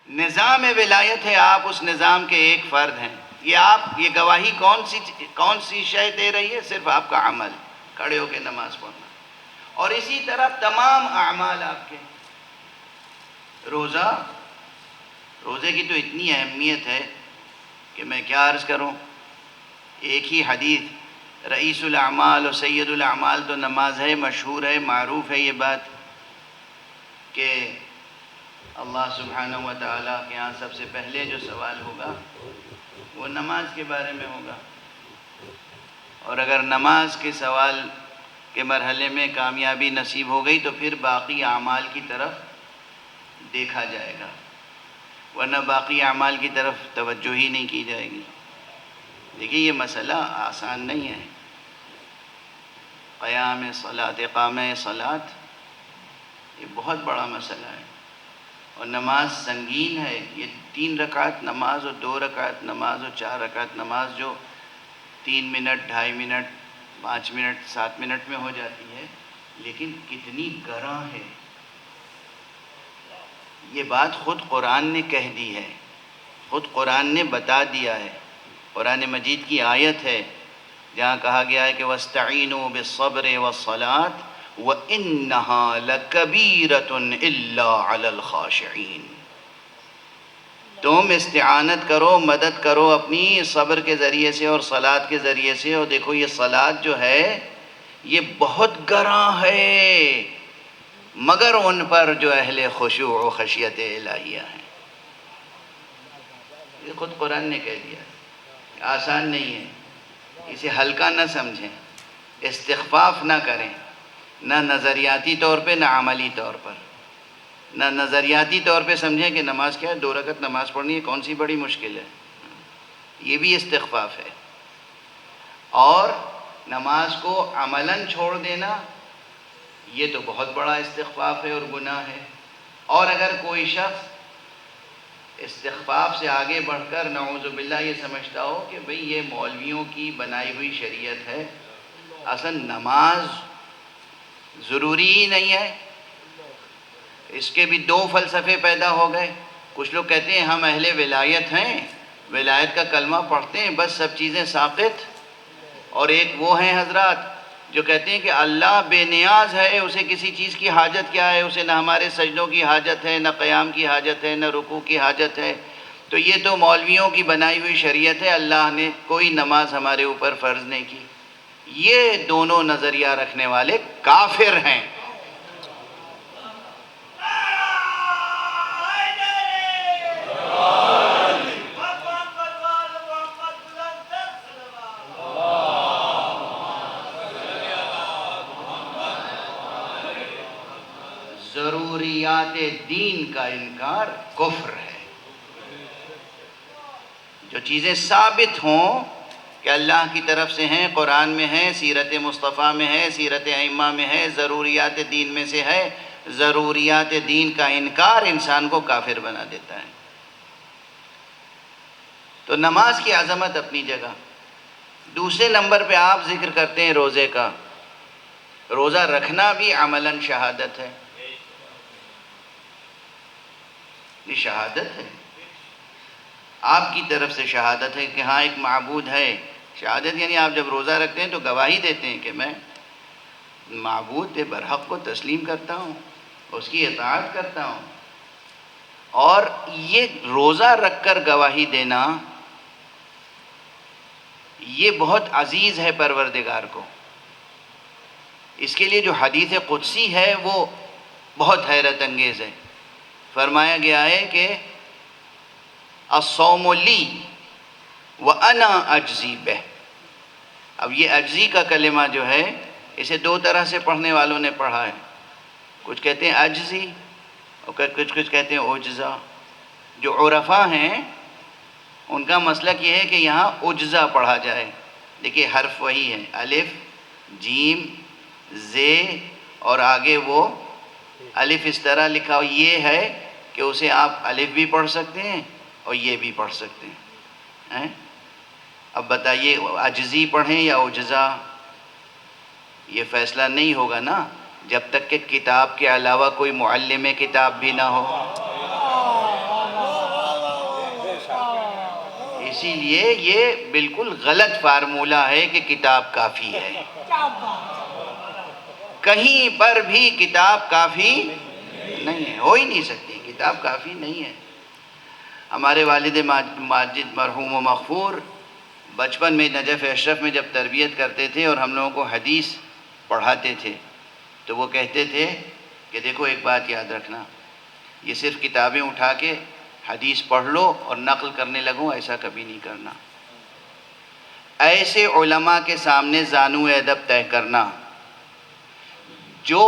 نظام ولایت ہے، آپ اس نظام کے ایک فرد ہیں. یہ گواہی کون سی شے دے رہی ہے؟ صرف آپ کا عمل، کھڑے ہو کے نماز پڑھنا. اور اسی طرح تمام اعمال آپ کے. روزے کی تو اتنی اہمیت ہے کہ میں کیا عرض کروں. ایک ہی حدیث، رئیس الاعمال و سید الاعمال تو نماز ہے، مشہور ہے، معروف ہے یہ بات کہ اللہ سبحانہ و تعالیٰ کے یہاں سب سے پہلے جو سوال ہوگا وہ نماز کے بارے میں ہوگا. اور اگر نماز کے سوال کے مرحلے میں کامیابی نصیب ہو گئی تو پھر باقی اعمال کی طرف دیکھا جائے گا، ورنہ باقی اعمال کی طرف توجہ ہی نہیں کی جائے گی. دیکھیے یہ مسئلہ آسان نہیں ہے. قیام صلاۃ، اقامہ صلاۃ، یہ بہت بڑا مسئلہ ہے. اور نماز سنگین ہے. یہ 3 رکعت نماز اور 2 رکعت نماز اور 4 رکعت نماز جو 3 منٹ، 2.5 منٹ، 5 منٹ، 7 منٹ میں ہو جاتی ہے، لیکن کتنی گراں ہے. یہ بات خود قرآن نے کہہ دی ہے، خود قرآن نے بتا دیا ہے. قرآن مجید کی آیت ہے جہاں کہا گیا ہے کہ وَاسْتَعِينُوا بِالصَّبْرِ وَالصَّلَاةِ وَإِنَّهَا لَكَبِيرَةٌ إِلَّا عَلَى الْخَاشِعِينَ. تم استعانت کرو، مدد کرو اپنی صبر کے ذریعے سے اور صلاۃ کے ذریعے سے. اور دیکھو یہ صلاۃ جو ہے یہ بہت گراں ہے، مگر ان پر جو اہل خشوع و خشیت الہیہ ہیں. یہ خود قرآن نے کہہ دیا. آسان نہیں ہے، اسے ہلکا نہ سمجھیں، استخفاف نہ کریں، نہ نظریاتی طور پہ نہ عملی طور پر. نہ نظریاتی طور پہ سمجھیں کہ نماز کیا ہے، 2 رکعت نماز پڑھنی ہے، کون سی بڑی مشکل ہے. یہ بھی استخفاف ہے. اور نماز کو عملاً چھوڑ دینا یہ تو بہت بڑا استخفاف ہے اور گناہ ہے. اور اگر کوئی شخص استخفاف سے آگے بڑھ کر نعوذ باللہ یہ سمجھتا ہو کہ بھئی یہ مولویوں کی بنائی ہوئی شریعت ہے، اصل نماز ضروری ہی نہیں ہے، اس کے بھی 2 فلسفے پیدا ہو گئے. کچھ لوگ کہتے ہیں ہم اہل ولایت ہیں، ولایت کا کلمہ پڑھتے ہیں بس سب چیزیں ساقط. اور ایک وہ ہیں حضرات جو کہتے ہیں کہ اللہ بے نیاز ہے، اسے کسی چیز کی حاجت کیا ہے، اسے نہ ہمارے سجدوں کی حاجت ہے، نہ قیام کی حاجت ہے، نہ رکوع کی حاجت ہے. تو یہ تو مولویوں کی بنائی ہوئی شریعت ہے، اللہ نے کوئی نماز ہمارے اوپر فرض نہیں کی. یہ دونوں نظریہ رکھنے والے کافر ہیں. ضروریات دین کا انکار کفر ہے. جو چیزیں ثابت ہوں کہ اللہ کی طرف سے ہیں، قرآن میں ہے، سیرت مصطفیٰ میں ہے، سیرت ائمہ میں ہے، ضروریات دین میں سے ہے، ضروریات دین کا انکار انسان کو کافر بنا دیتا ہے. تو نماز کی عظمت اپنی جگہ. دوسرے نمبر پہ آپ ذکر کرتے ہیں روزے کا. روزہ رکھنا بھی عملاً شہادت ہے. یہ شہادت ہے، آپ کی طرف سے شہادت ہے کہ ہاں ایک معبود ہے. شہادت یعنی آپ جب روزہ رکھتے ہیں تو گواہی دیتے ہیں کہ میں معبود برحق کو تسلیم کرتا ہوں، اس کی اطاعت کرتا ہوں. اور یہ روزہ رکھ کر گواہی دینا یہ بہت عزیز ہے پروردگار کو. اس کے لیے جو حدیث قدسی ہے وہ بہت حیرت انگیز ہے. فرمایا گیا ہے کہ الصوم لی وانا اجزی بہ. اب یہ اجزی کا کلمہ جو ہے اسے 2 طرح سے پڑھنے والوں نے پڑھا ہے. کچھ کہتے ہیں اجزی اور کچھ کہتے ہیں اجزا. جو عرفاء ہیں ان کا مسلک یہ ہے کہ یہاں اجزا پڑھا جائے. دیکھیے حرف وہی ہے، الف جیم زے اور آگے وہ الف اس طرح لکھا ہو. یہ ہے کہ اسے آپ الف بھی پڑھ سکتے ہیں اور یہ بھی پڑھ سکتے ہیں. اب بتائیے اجزی پڑھیں یا اجزا؟ یہ فیصلہ نہیں ہوگا نا جب تک کہ کتاب کے علاوہ کوئی معلم کتاب بھی نہ ہو. اسی لیے یہ بالکل غلط فارمولہ ہے کہ کتاب کافی ہے. کہیں پر بھی کتاب کافی نہیں ہے، ہو ہی نہیں سکتی، کتاب کافی نہیں ہے. ہمارے والد ماجد مرحوم و مغفور بچپن میں نجف اشرف میں جب تربیت کرتے تھے اور ہم لوگوں کو حدیث پڑھاتے تھے تو وہ کہتے تھے کہ دیکھو ایک بات یاد رکھنا، یہ صرف کتابیں اٹھا کے حدیث پڑھ لو اور نقل کرنے لگو، ایسا کبھی نہیں کرنا. ایسے علماء کے سامنے زانو ادب طے کرنا جو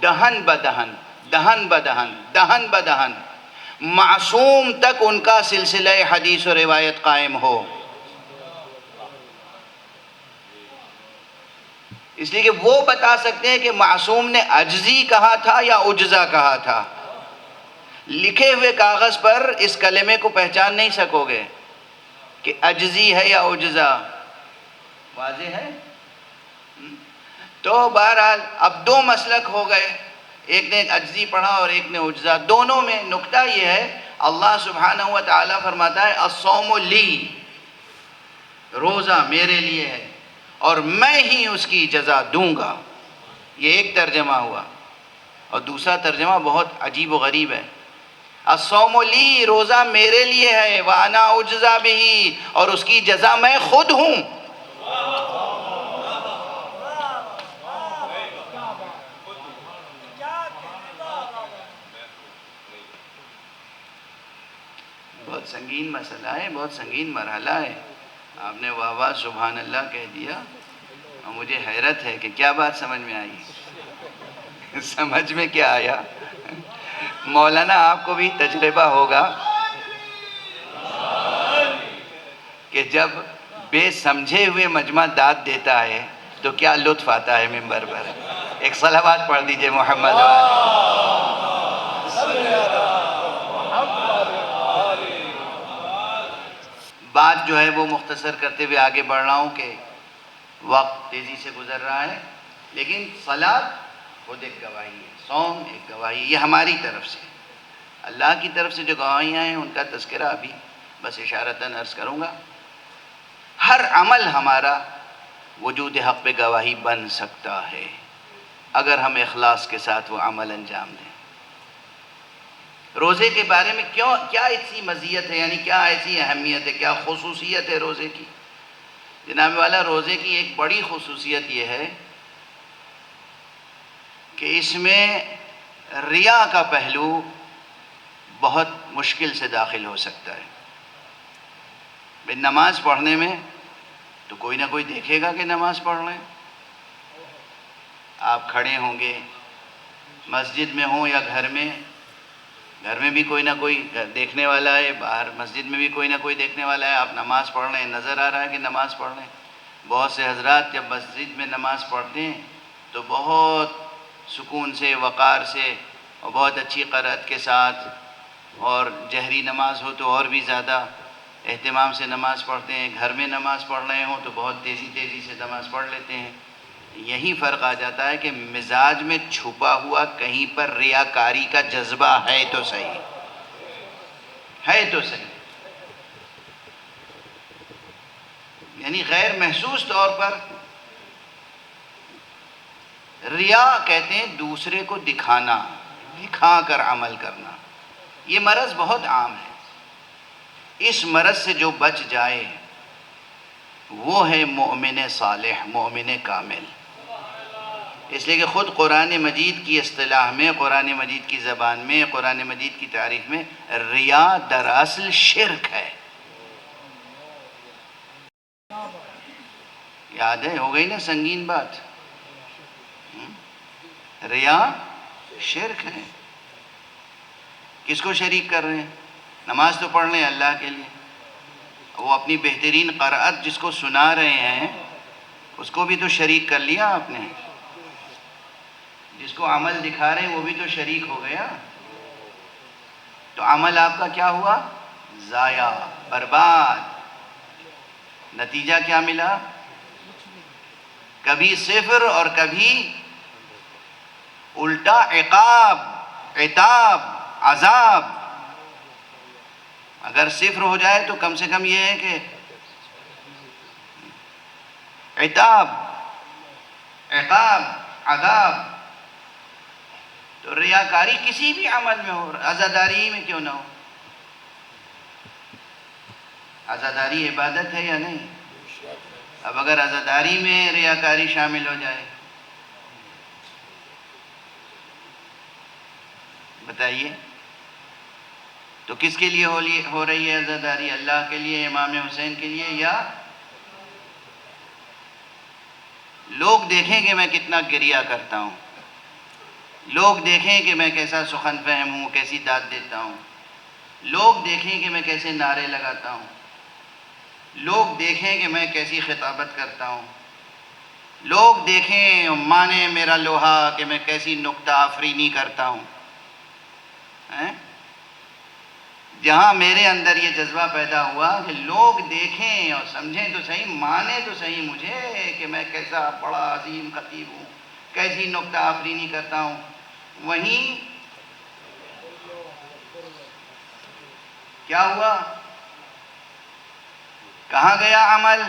دہن بدہن دہن بدہن معصوم تک ان کا سلسلہ حدیث و روایت قائم ہو. اس لیے کہ وہ بتا سکتے ہیں کہ معصوم نے عجزی کہا تھا یا عجزہ کہا تھا. لکھے ہوئے کاغذ پر اس کلمے کو پہچان نہیں سکو گے کہ عجزی ہے یا عجزہ. واضح ہے؟ تو بہرحال اب دو مسلک ہو گئے، ایک نے عجزی پڑھا اور ایک نے عجزہ. دونوں میں نکتہ یہ ہے، اللہ سبحانہ و تعالیٰ فرماتا ہے الصوم لی، روزہ میرے لیے ہے اور میں ہی اس کی جزا دوں گا. یہ ایک ترجمہ ہوا. اور دوسرا ترجمہ بہت عجیب و غریب ہے، الصوم لی، روزہ میرے لیے ہے، وَأَنَا أُجْزَى بِهِ، اور اس کی جزا میں خود ہوں. بہت سنگین مسئلہ ہے، بہت سنگین مرحلہ ہے. آپ نے واہ واہ سبحان اللہ کہہ دیا اور مجھے حیرت ہے کہ کیا بات سمجھ میں آئی. سمجھ میں کیا آیا؟ مولانا آپ کو بھی تجربہ ہوگا کہ جب بے سمجھے ہوئے مجمع داد دیتا ہے تو کیا لطف آتا ہے ممبر پر. ایک صلوات پڑھ دیجئے محمد بات جو ہے وہ مختصر کرتے ہوئے آگے بڑھ رہا ہوں کہ وقت تیزی سے گزر رہا ہے، لیکن صلاۃ خود ایک گواہی ہے، صوم ایک گواہی ہے. یہ ہماری طرف سے، اللہ کی طرف سے جو گواہیاں ہیں ان کا تذکرہ ابھی بس اشارتاً عرض کروں گا. ہر عمل ہمارا وجود حق پہ گواہی بن سکتا ہے اگر ہم اخلاص کے ساتھ وہ عمل انجام دیں. روزے کے بارے میں کیا ایسی مزیت ہے، یعنی کیا ایسی اہمیت ہے، کیا خصوصیت ہے روزے کی؟ جناب والا، روزے کی ایک بڑی خصوصیت یہ ہے کہ اس میں ریا کا پہلو بہت مشکل سے داخل ہو سکتا ہے. نماز پڑھنے میں تو کوئی نہ کوئی دیکھے گا کہ نماز پڑھ رہے ہیں. آپ کھڑے ہوں گے مسجد میں ہوں یا گھر میں بھی کوئی نہ کوئی دیکھنے والا ہے، باہر مسجد میں بھی کوئی نہ کوئی دیکھنے والا ہے. آپ نماز پڑھ رہے ہیں، نظر آ رہا ہے کہ نماز پڑھ رہے ہیں. بہت سے حضرات جب مسجد میں نماز پڑھتے ہیں تو بہت سکون سے، وقار سے اور بہت اچھی قرأت کے ساتھ، اور جہری نماز ہو تو اور بھی زیادہ اہتمام سے نماز پڑھتے ہیں. گھر میں نماز پڑھ رہے ہوں تو بہت تیزی سے نماز پڑھ لیتے ہیں. یہی فرق آ جاتا ہے کہ مزاج میں چھپا ہوا کہیں پر ریاکاری کا جذبہ ہے تو صحیح، یعنی غیر محسوس طور پر. ریا کہتے ہیں دوسرے کو دکھانا، دکھا کر عمل کرنا. یہ مرض بہت عام ہے. اس مرض سے جو بچ جائے وہ ہے مومن صالح، مومن کامل. اس لیے کہ خود قرآن مجید کی اصطلاح میں، قرآن مجید کی زبان میں، قرآن مجید کی تعریف میں ریا دراصل شرک ہے. یاد ہے؟ ہو گئی نا سنگین بات. ریا شرک ہے. کس کو شریک کر رہے ہیں؟ نماز تو پڑھ رہے ہیں اللہ کے لیے، وہ اپنی بہترین قرأت جس کو سنا رہے ہیں اس کو بھی تو شریک کر لیا آپ نے. جس کو عمل دکھا رہے ہیں وہ بھی تو شریک ہو گیا. تو عمل آپ کا کیا ہوا؟ ضائع، برباد. نتیجہ کیا ملا؟ کبھی صفر اور کبھی الٹا عقاب، عتاب، عذاب. اگر صفر ہو جائے تو کم سے کم یہ ہے کہ عتاب، عقاب، عذاب. تو ریاکاری کسی بھی عمل میں ہو، عزاداری میں کیوں نہ ہو. عزاداری عبادت ہے یا نہیں؟ اب اگر عزاداری میں ریاکاری شامل ہو جائے بتائیے تو کس کے لیے ہو رہی ہے عزاداری؟ اللہ کے لیے، امام حسین کے لیے، یا لوگ دیکھیں کہ میں کتنا گریہ کرتا ہوں، لوگ دیکھیں کہ میں کیسا سخن فہم ہوں، کیسی داد دیتا ہوں، لوگ دیکھیں کہ میں کیسے نعرے لگاتا ہوں، لوگ دیکھیں کہ میں کیسی خطابت کرتا ہوں، لوگ دیکھیں مانے میرا لوہا کہ میں کیسی نکتہ آفرینی کرتا ہوں. جہاں میرے اندر یہ جذبہ پیدا ہوا کہ لوگ دیکھیں اور سمجھیں تو صحیح، مانے تو صحیح مجھے کہ میں کیسا بڑا عظیم خطیب ہوں، کیسی نکتہ آفرینی کرتا ہوں، وہیں کیا ہوا؟ کہاں گیا عمل؟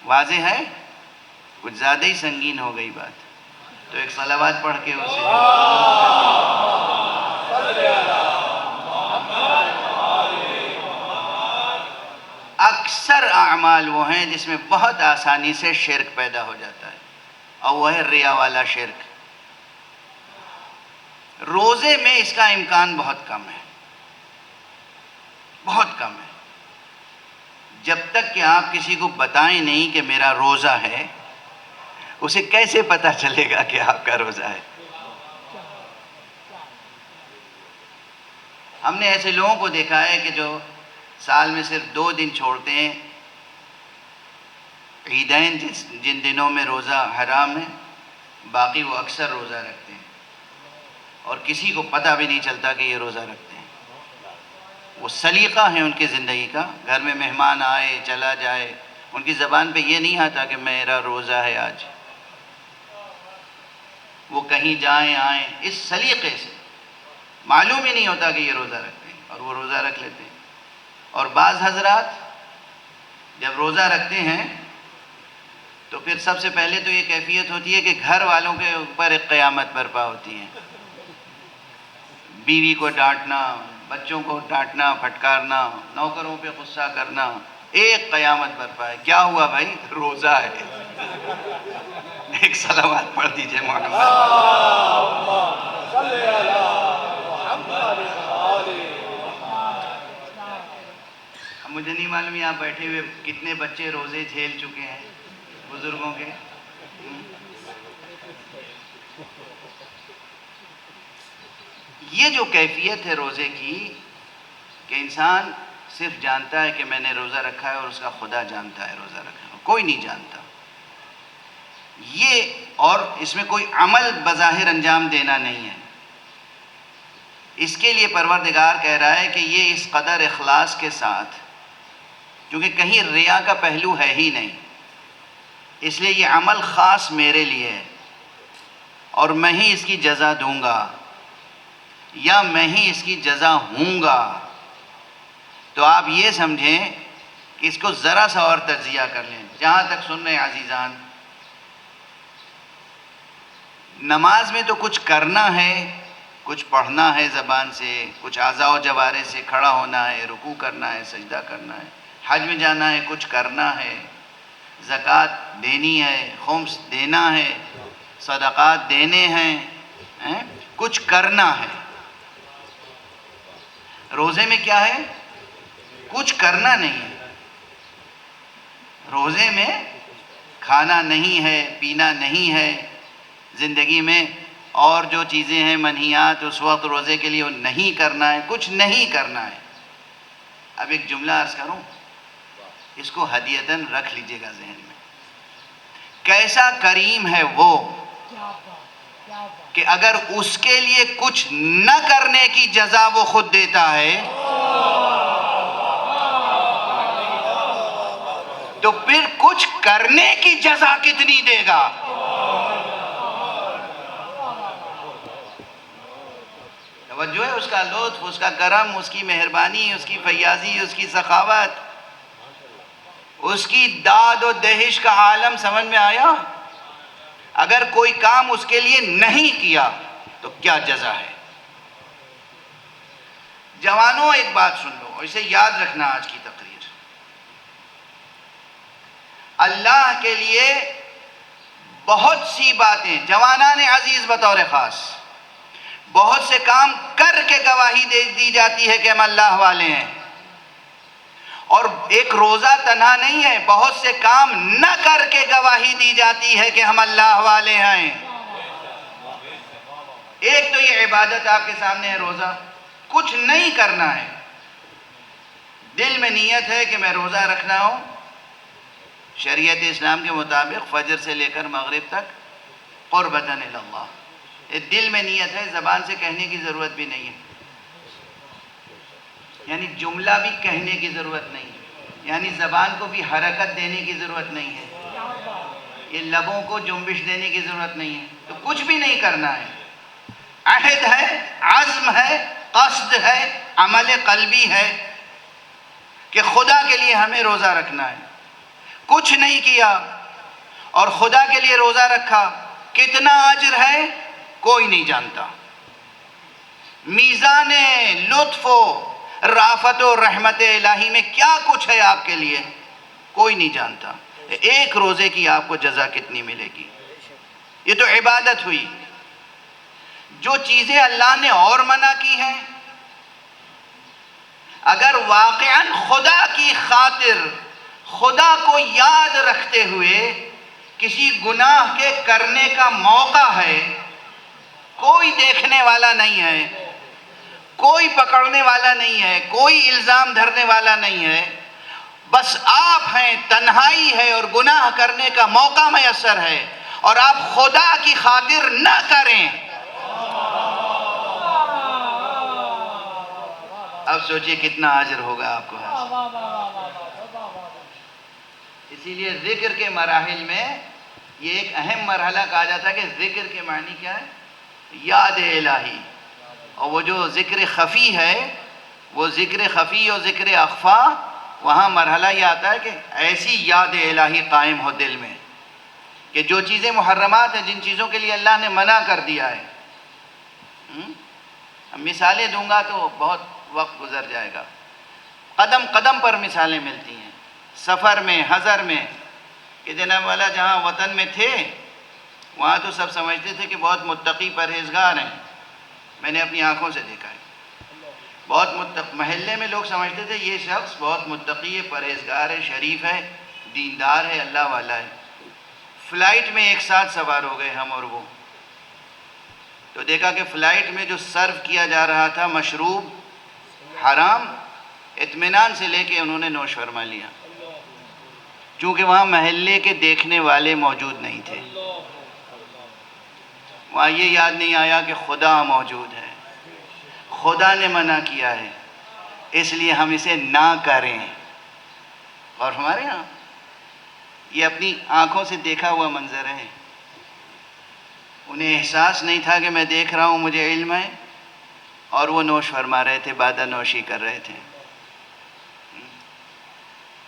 واضح ہے؟ کچھ زیادہ ہی سنگین ہو گئی بات. تو ایک صلوات پڑھ کے اسے اکثر اعمال وہ ہیں جس میں بہت آسانی سے شرک پیدا ہو جاتا ہے، اور وہ ہے ریا والا شرک. روزے میں اس کا امکان بہت کم ہے، بہت کم ہے. جب تک کہ آپ کسی کو بتائیں نہیں کہ میرا روزہ ہے، اسے کیسے پتہ چلے گا کہ آپ کا روزہ ہے؟ ہم نے ایسے لوگوں کو دیکھا ہے کہ جو سال میں صرف 2 دن چھوڑتے ہیں، عیدین جن دنوں میں روزہ حرام ہے، باقی وہ اکثر روزہ رکھتے ہیں اور کسی کو پتہ بھی نہیں چلتا کہ یہ روزہ رکھتے ہیں. وہ سلیقہ ہے ان کی زندگی کا. گھر میں مہمان آئے چلا جائے، ان کی زبان پہ یہ نہیں آتا کہ میرا روزہ ہے آج. وہ کہیں جائیں آئیں اس سلیقے سے، معلوم ہی نہیں ہوتا کہ یہ روزہ رکھتے ہیں اور وہ روزہ رکھ لیتے ہیں. اور بعض حضرات جب روزہ رکھتے ہیں تو پھر سب سے پہلے تو یہ کیفیت ہوتی ہے کہ گھر والوں کے اوپر ایک قیامت برپا ہوتی ہے. بیوی کو ڈانٹنا، بچوں کو ڈانٹنا پھٹکارنا، نوکروں پہ غصہ کرنا، ایک قیامت برپا ہے. کیا ہوا بھائی؟ روزہ ہے. ایک صلوات پڑھ دیجئے محمد. اب مجھے نہیں معلوم یہاں بیٹھے ہوئے کتنے بچے روزے جھیل چکے ہیں بزرگوں کے. یہ جو کیفیت ہے روزے کی کہ انسان صرف جانتا ہے کہ میں نے روزہ رکھا ہے اور اس کا خدا جانتا ہے روزہ رکھا ہے، کوئی نہیں جانتا. یہ اور اس میں کوئی عمل بظاہر انجام دینا نہیں ہے. اس کے لیے پروردگار کہہ رہا ہے کہ یہ اس قدر اخلاص کے ساتھ، کیونکہ کہیں ریا کا پہلو ہے ہی نہیں، اس لیے یہ عمل خاص میرے لیے ہے اور میں ہی اس کی جزا دوں گا یا میں ہی اس کی جزا ہوں گا. تو آپ یہ سمجھیں کہ اس کو ذرا سا اور تجزیہ کر لیں. جہاں تک سن رہے عزیزان، نماز میں تو کچھ کرنا ہے، کچھ پڑھنا ہے زبان سے، کچھ اعضاء و جوارح سے کھڑا ہونا ہے، رکوع کرنا ہے، سجدہ کرنا ہے. حج میں جانا ہے، کچھ کرنا ہے، زکوٰۃ دینی ہے، خمس دینا ہے، صدقات دینے ہیں، کچھ کرنا ہے. روزے میں کیا ہے؟ کچھ کرنا نہیں ہے. روزے میں کھانا نہیں ہے، پینا نہیں ہے، زندگی میں اور جو چیزیں ہیں منہیات اس وقت روزے کے لیے وہ نہیں کرنا ہے، کچھ نہیں کرنا ہے. اب ایک جملہ عرض کروں، اس کو ہدیتاً رکھ لیجئے گا ذہن میں. کیسا کریم ہے وہ کہ اگر اس کے لیے کچھ نہ کرنے کی جزا وہ خود دیتا ہے تو پھر کچھ کرنے کی جزا کتنی دے گا؟ توجہ ہے؟ اس کا لطف، اس کا کرم، اس کی مہربانی، اس کی فیاضی، اس کی سخاوت. اس کی داد و دہش کا عالم سمجھ میں آیا؟ اگر کوئی کام اس کے لیے نہیں کیا تو کیا جزا ہے؟ جوانوں ایک بات سن لو، اسے یاد رکھنا آج کی تقریر۔ اللہ کے لیے بہت سی باتیں، جوانان عزیز بطور خاص، بہت سے کام کر کے گواہی دے دی جاتی ہے کہ ہم اللہ والے ہیں، اور ایک روزہ تنہا نہیں ہے، بہت سے کام نہ کر کے گواہی دی جاتی ہے کہ ہم اللہ والے ہیں۔ ایک تو یہ عبادت آپ کے سامنے ہے، روزہ کچھ نہیں کرنا ہے، دل میں نیت ہے کہ میں روزہ رکھنا ہوں شریعت اسلام کے مطابق فجر سے لے کر مغرب تک قربتاً الی اللہ، یہ دل میں نیت ہے، زبان سے کہنے کی ضرورت بھی نہیں ہے، یعنی جملہ بھی کہنے کی ضرورت نہیں ہے، یعنی زبان کو بھی حرکت دینے کی ضرورت نہیں ہے، یہ لبوں کو جنبش دینے کی ضرورت نہیں ہے، تو کچھ بھی نہیں کرنا ہے، عہد ہے، عزم ہے، قصد ہے، عمل قلبی ہے کہ خدا کے لیے ہمیں روزہ رکھنا ہے۔ کچھ نہیں کیا اور خدا کے لیے روزہ رکھا، کتنا اجر ہے کوئی نہیں جانتا، میزان لطف و رافت و رحمت الہی میں کیا کچھ ہے آپ کے لیے کوئی نہیں جانتا۔ ایک روزے کی آپ کو جزا کتنی ملے گی؟ یہ تو عبادت ہوئی۔ جو چیزیں اللہ نے اور منع کی ہیں، اگر واقعاً خدا کی خاطر، خدا کو یاد رکھتے ہوئے کسی گناہ کے کرنے کا موقع ہے، کوئی دیکھنے والا نہیں ہے، کوئی پکڑنے والا نہیں ہے، کوئی الزام دھرنے والا نہیں ہے، بس آپ ہیں، تنہائی ہے اور گناہ کرنے کا موقع میسر ہے، اور آپ خدا کی خاطر نہ کریں، اب سوچئے کتنا اجر ہوگا آپ کو حاصل۔ اسی لیے ذکر کے مراحل میں یہ ایک اہم مرحلہ کہا جاتا ہے کہ ذکر کے معنی کیا ہے؟ یاد الہی، اور وہ جو ذکر خفی ہے، وہ ذکر خفی اور ذکر اخفا، وہاں مرحلہ یہ آتا ہے کہ ایسی یاد الہی قائم ہو دل میں کہ جو چیزیں محرمات ہیں، جن چیزوں کے لیے اللہ نے منع کر دیا ہے، مثالیں دوں گا تو بہت وقت گزر جائے گا، قدم قدم پر مثالیں ملتی ہیں، سفر میں، حضر میں، کہ جناب والا جہاں وطن میں تھے وہاں تو سب سمجھتے تھے کہ بہت متقی پرہیزگار ہیں، میں نے اپنی آنکھوں سے دیکھا ہے، بہت محلے میں لوگ سمجھتے تھے یہ شخص بہت متقی ہے، پرہیزگار ہے، شریف ہے، دیندار ہے، اللہ والا ہے۔ فلائٹ میں ایک ساتھ سوار ہو گئے ہم اور وہ، تو دیکھا کہ فلائٹ میں جو سرو کیا جا رہا تھا مشروب حرام، اطمینان سے لے کے انہوں نے نوش فرما لیا، چونکہ وہاں محلے کے دیکھنے والے موجود نہیں تھے، وہاں یہ یاد نہیں آیا کہ خدا موجود ہے، خدا نے منع کیا ہے، اس لیے ہم اسے نہ کریں۔ اور ہمارے ہاں یہ اپنی آنکھوں سے دیکھا ہوا منظر ہے، انہیں احساس نہیں تھا کہ میں دیکھ رہا ہوں، مجھے علم ہے، اور وہ نوش فرما رہے تھے، بادہ نوشی کر رہے تھے۔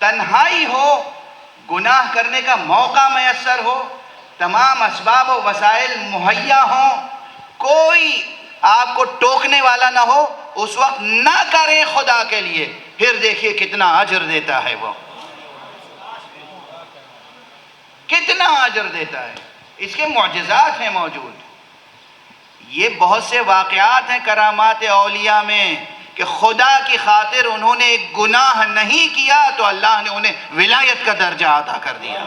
تنہائی ہو، گناہ کرنے کا موقع میسر ہو، تمام اسباب و وسائل مہیا ہوں، کوئی آپ کو ٹوکنے والا نہ ہو، اس وقت نہ کریں خدا کے لیے، پھر دیکھیے کتنا اجر دیتا ہے، وہ کتنا اجر دیتا ہے، اس کے معجزات ہیں موجود۔ یہ بہت سے واقعات ہیں کرامات اولیاء میں کہ خدا کی خاطر انہوں نے ایک گناہ نہیں کیا تو اللہ نے انہیں ولایت کا درجہ عطا کر دیا۔